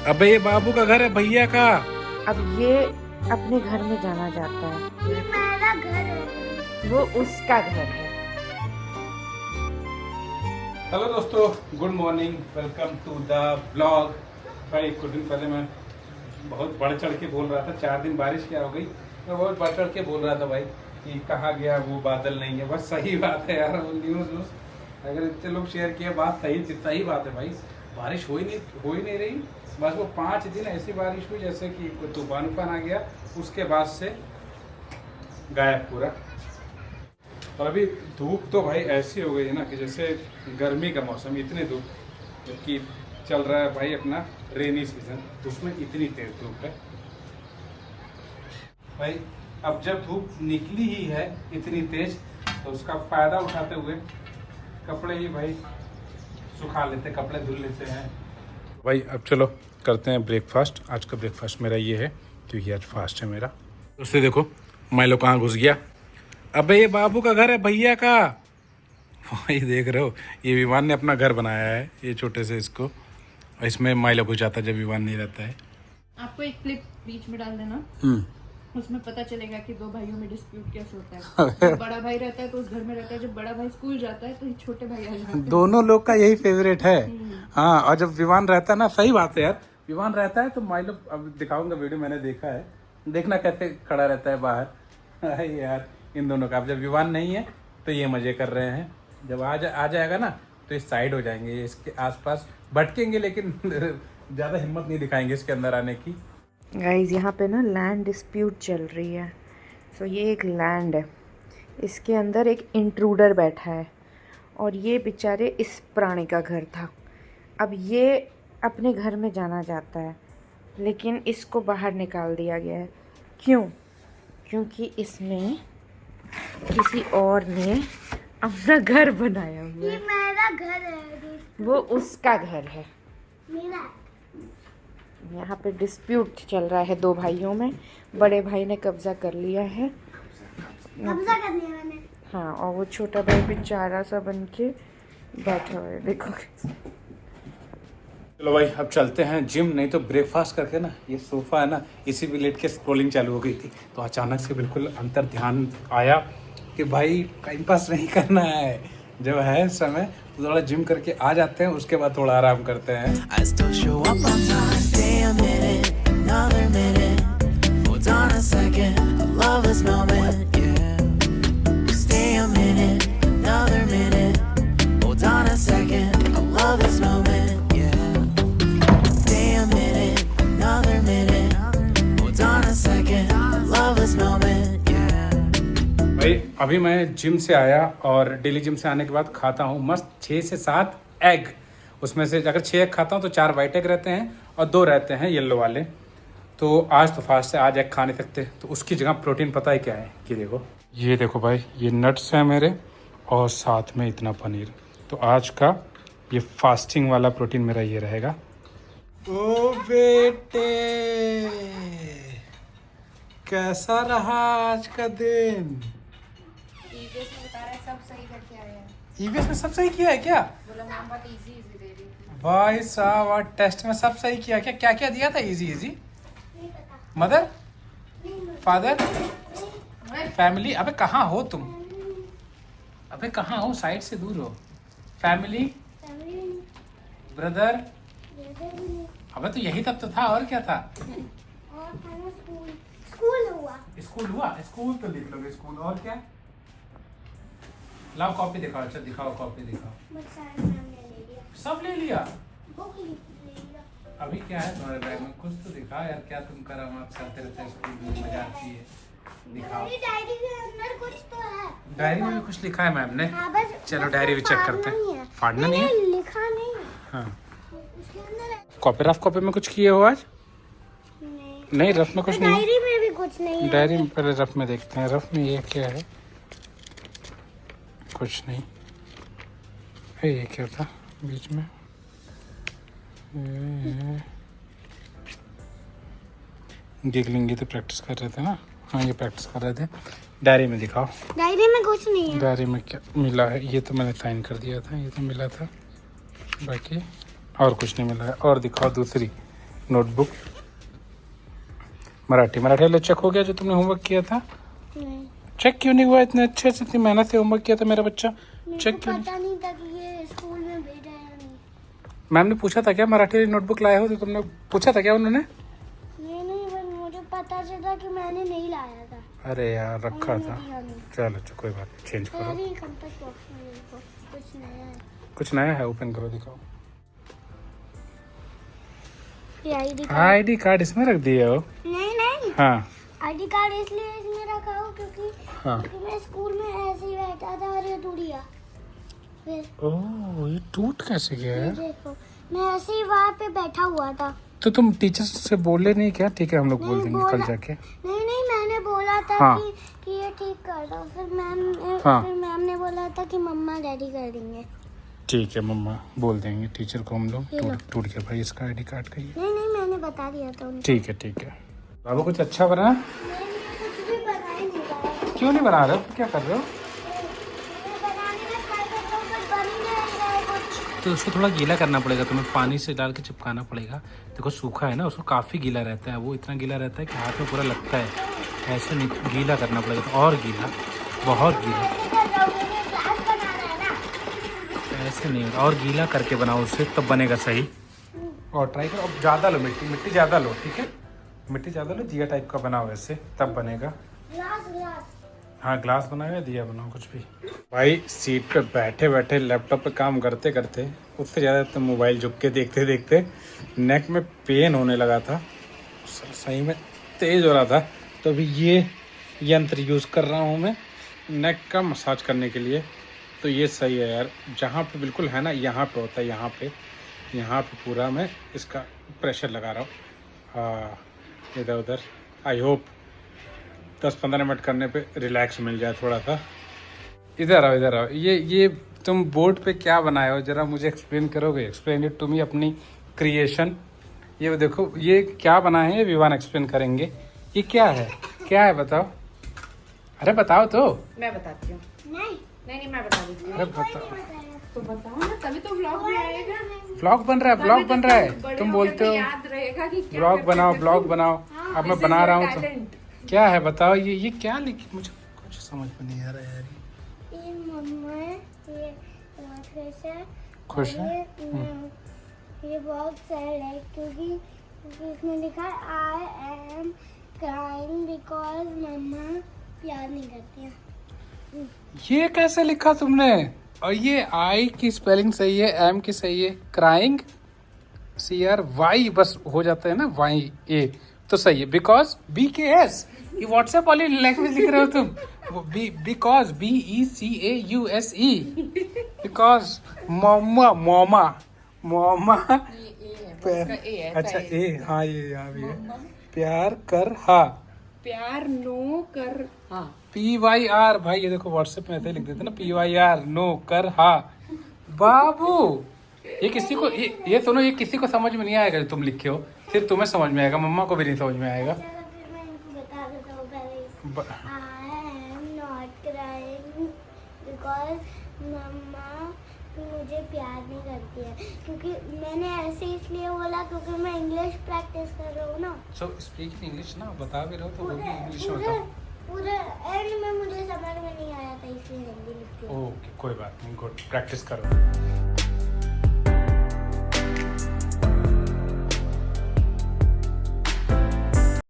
अबे ये बाबू का घर है, भैया का। अब ये अपने घर में जाना चाहता है। ये मेरा घर है। वो उसका घर है। हेलो दोस्तों, good morning, welcome to the blog. भाई कुछ दिन पहले मैं बहुत बढ़ चढ़ के बोल रहा था, 4 दिन बारिश क्या हो गई, मैं बहुत बढ़ चढ़ के बोल रहा था भाई कि कहाँ गया वो बादल नहीं है। बस सही बात है यार, वो न्यूज़ अगर इतने लोग शेयर किए, बात सही बात है भाई। बारिश हो ही नहीं रही। बस वो 5 दिन ऐसी बारिश हुई जैसे कि कोई तूफान आ गया, उसके बाद से गायब पूरा। और अभी धूप तो भाई ऐसी हो गई है ना कि जैसे गर्मी का मौसम, इतनी धूप, जबकि चल रहा है भाई अपना रेनी सीजन, उसमें इतनी तेज धूप है भाई। अब जब धूप निकली ही है इतनी तेज, तो उसका फायदा उठाते हुए कपड़े ही भाई सुखा लेते, कपड़े धुल लेते हैं भाई। अब चलो करते हैं ब्रेकफास्ट। आज का ब्रेकफास्ट मेरा ये है क्योंकि आज फास्ट है मेरा। उससे देखो माइलो कहाँ घुस गया। अबे ये बाबू का घर है, भैया का। वही देख रहे हो, ये विमान ने अपना घर बनाया है, ये छोटे से इसको। इसमें माइलो घुस जाता है जब विमान नहीं रहता है। आपको एक क्लिप बीच में डाल देना, उसमें पता चलेगा कि दो भाइयों में डिस्प्यूट कैसे होता है। जब बड़ा भाई रहता है तो उस घर में रहता है, जब बड़ा भाई स्कूल जाता है तो ये छोटे भाई आ जाते हैं। दोनों लोग का यही फेवरेट है। हाँ, और जब विमान रहता है ना, सही बात है यार, विमान रहता है तो माइलो, अब दिखाऊंगा वीडियो, मैंने देखा है, देखना कैसे खड़ा रहता है बाहर। यार इन दोनों का, अब जब विमान नहीं है तो ये मजे कर रहे हैं, जब आ जाएगा ना तो इस साइड हो जाएंगे, ये इसके आसपास भटकेंगे, लेकिन ज़्यादा हिम्मत नहीं दिखाएंगे इसके अंदर आने की। गाइज यहाँ पे ना लैंड डिस्प्यूट चल रही है। सो ये एक लैंड है, इसके अंदर एक इंट्रूडर बैठा है और ये बेचारे इस प्राणी का घर था। अब ये अपने घर में जाना चाहता है, लेकिन इसको बाहर निकाल दिया गया है। क्यों? क्योंकि इसमें किसी और ने अपना घर बनाया हुआ ये है। मेरा घर है। वो उसका घर है। मेरा यहाँ पे डिस्प्यूट चल रहा है दो भाइयों में। बड़े भाई ने कब्जा कर लिया है। कब्जा कर लिया मैंने। हाँ, और वो छोटा भाई बेचारा सा बन के बैठा हुआ है, देखो। चलो भाई अब चलते हैं जिम। नहीं तो ब्रेकफास्ट करके ना, ये सोफा है ना, इसी पे लेट के स्क्रॉलिंग चालू हो गई थी, तो अचानक से बिल्कुल अंतर ध्यान आया कि भाई टाइम पास नहीं करना है, जब है समय तो थोड़ा जिम करके आ जाते हैं, उसके बाद थोड़ा आराम करते हैं। I still show up on time. Stay a minute, another minute. Hold on a second, I love this moment, yeah. Stay a minute, another minute. Hold on a second, I love this moment, yeah. Stay a minute, another minute. Hold on a second, I love this moment, yeah. भाई अभी मैं gym से आया और daily gym से आने के बाद खाता हूँ मस्त 6 से 7 एग। उसमें से अगर 6 एग खाता हूँ तो 4 वाइट एग रहते हैं और 2 रहते हैं येलो वाले। तो आज तो फास्ट है, आज एग खा नहीं सकते, तो उसकी जगह प्रोटीन पता है क्या है कि देखो, ये देखो भाई, ये नट्स हैं मेरे और साथ में इतना पनीर। तो आज का ये फास्टिंग वाला प्रोटीन मेरा ये रहेगा। ओ बेटे, कैसा रहा आज का दिन? ईवीएस में बता रहा है सब सही करके आया है। ईवीएस में सब सही किया है क्या? बोला मैम बहुत इजी दे रही थी। भाई साहब, और टेस्ट में सब सही किया क्या? क्या क्या दिया था? Easy mother, father, family. अबे कहाँ हो तुम? अबे कहाँ हो? साइड से दूर हो। Family, brother. अबे तो यही तब तो था, और क्या था? और खाना स्कूल हुआ। स्कूल हुआ, स्कूल तो लिख लोगे, स्कूल। और क्या? लाओ कॉपी दिखाओ। अच्छा दिखाओ, कॉपी दिखाओ। बस सारे मैम ने ले लिया। सब ले लिया। बुक ले लिया। अभी क्या है तुम्हारे बैग में? कुछ तो दिखा यार, क्या तुम करामात करते रहते हो स्कूल में, मजा आती है। दिखाओ। मेरी डायरी के अंदर कुछ तो है। डायरी में भी कुछ लिखा है मैम ने? हाँ, बस चलो बस डायरी भी चेक करते नहीं हैं। है। फाड़ना नहीं है? लिखा नहीं है। हाँ, उसके अंदर है। कॉपी, रफ कॉपी में कुछ किए हो आज? नहीं, रफ में कुछ नहीं। डायरी में भी कुछ नहीं है। डायरी में पहले रफ में देखते हैं, रफ में ये क्या है? कुछ नहीं। ये क्या था बीच में? गिगलिंग तो प्रैक्टिस कर रहे थे ना? हाँ, ये प्रैक्टिस कर रहे थे। डायरी में दिखाओ। डायरी में कुछ नहीं है। डायरी में क्या मिला है? ये तो मैंने साइन कर दिया था, ये तो मिला था, बाकी और कुछ नहीं मिला है। और दिखाओ दूसरी, नोटबुक मराठी वाले चेक हो गया जो तुमने होमवर्क किया था? नहीं, चेक क्यों नहीं हुआ? इतने अच्छे से इतनी मेहनत से होमवर्क किया था मेरा बच्चा, मेरे चेक को क्यों नहीं? पता नहीं था कि ये स्कूल में भेजा है या नहीं। मैम ने पूछा था क्या मराठी वाली नोटबुक लाए हो? तो तुमने पूछा था क्या उन्होंने? नहीं, बस मुझे पता चला कि मैंने नहीं लाया था। अरे यार रखा था। दिया नहीं। चलो अच्छा कोई बात नहीं, चेंज करो। अरे कंपास बॉक्स में देखो, कुछ नया है। कुछ नया है, ओपन करो दिखाओ। ये आईडी कार्ड। आईडी कार्ड इसमें रख दिए हो? नहीं, हाँ आईडी कार्ड इसलिए इसमें रखा हो क्योंकि हाँ। मैं स्कूल में ऐसे ही बैठा था और ये टूट गया। फिर ओह ये टूट कैसे गया ये यार? देखो, मैं ऐसे ही वहाँ पे बैठा हुआ था। तो तुम टीचर से बोले नहीं क्या? ठीक है हम लोग बोल नहीं, देंगे कल बोला- जाके। नहीं, मैंने बोला था हाँ। कि ये ठीक कर दो। फिर हाँ। मैम ने बोला था कि मम्मा डैडी कर देंगे। ठीक है मम्मा बोल देंगे टीचर को हम लोग। ये लो। टूट गया भाई इसका आईडी कार्ड का ये। नहीं, मैंने बता दिया था उनको। ठीक है बाबू कुछ अच्छा बना? मैंने कुछ भी बना ही नहीं पाया। क्यों नहीं बना रहे हो? क्या कर रहे हो? मैं बनाने में ट्राई करता हूँ, कुछ बन ही नहीं रहा है कुछ। तो उसको थोड़ा गीला करना पड़ेगा, तुम्हें पानी से डाल के चिपकाना पड़ेगा। देखो सूखा है ना, उसको काफ़ी गीला रहता है, वो इतना गीला रहता है कि हाथ में पूरा लगता है। ऐसे नहीं, गीला करना पड़ेगा तो और गीला, बहुत गीला। ऐसे कर रहा हूँ, मैंने क्लास बनाना है ना। ऐसे नहीं, और गीला करके बनाओ उससे, तब बनेगा सही। और ट्राई करो, अब ज़्यादा लो मिट्टी ज़्यादा लो, ठीक है? मिट्टी ज़्यादा लो, दिया टाइप का बनाओ ऐसे, तब बनेगा। ग्लास। हाँ ग्लास बनाओ या दिया बनाओ, कुछ भी। भाई सीट पे बैठे बैठे लैपटॉप पे काम करते करते उससे ज़्यादा तो मोबाइल झुक के देखते देखते नेक में पेन होने लगा था, सही में तेज़ हो रहा था। तो अभी ये यंत्र यूज़ कर रहा हूँ मैं नेक का मसाज करने के लिए। तो ये सही है यार, जहाँ पे बिल्कुल है ना, यहाँ पे होता है, यहाँ पे पूरा मैं इसका प्रेशर लगा रहा हूँ। हाँ इधर उधर। आई होप 10-15 मिनट करने पे रिलैक्स मिल जाए थोड़ा सा। इधर आओ। ये तुम बोर्ड पे क्या बनाए हो, जरा मुझे एक्सप्लेन करोगे? एक्सप्लेन इट टू मी, अपनी क्रिएशन। ये देखो ये क्या बना है, ये विवान एक्सप्लेन करेंगे। ये क्या है बताओ। अरे बताओ तो। मैं बताती हूँ। नहीं, मैं बता देती हूँ। अरे बताओ। तो बताओ ना, तभी तो व्लॉग में आएगा। ब्लॉग बन रहा है, बड़े तुम होकर बोलते तो हो याद रहेगा कि क्या ब्लॉग करते बनाओ, थे ब्लॉग तुम। बनाओ। अब मैं This बना is रहा your हूँ तो talent. क्या है बताओ। ये क्या लिखी, मुझे कुछ समझ में नहीं आ रहा है यार। ये मम्मा है, ये बहुत खुश है। खुश और है? ये बहुत सैड है क्योंकि इसमें लिखा है आई एम क्राइंग बिकॉज मम्मा प्यार नहीं करती है। ये कैसे लिखा तुमने? और ये आई की स्पेलिंग सही है, एम की सही है, क्राइंग CRY बस हो जाता है ना, YA तो सही है। बिकॉज BKS, ये व्हाट्सएप वाली लैंग्वेज लिख रहे हो तुम। बिकॉज BECAUSE, बिकॉज मोमा अच्छा ए, हाँ ये यहाँ भी है। प्यार कर हा, प्यार नो कर हाँ। PYR। भाई ये देखो व्हाट्सएप में ऐसे लिख देते ना, PYR नो कर हा। बाबू ये किसी को ये सुनो, ये किसी को समझ में नहीं आएगा जो तुम लिखे हो, सिर्फ तुम्हें समझ में आएगा, मम्मा को भी नहीं समझ में आएगा। चलो फिर मैं इनको बता देता हूँ पहले। I am not crying because मम्मा मुझे प्यार नहीं करती है। क्योंकि मैंने ऐसे इसलिए बोला क्योंकि मैं इंग्लिश प्रैक्टिस कर रहा हूँ ना। सो स्पीक इंग्लिश ना, बता भी रहो तो वो भी इंग्लिश में बताओ। पूरे एंड में मुझे समझ में नहीं आया था इसलिए हिंदी लिखती हूँ। ओके कोई बात नहीं, गुड, प्रैक्टिस करो।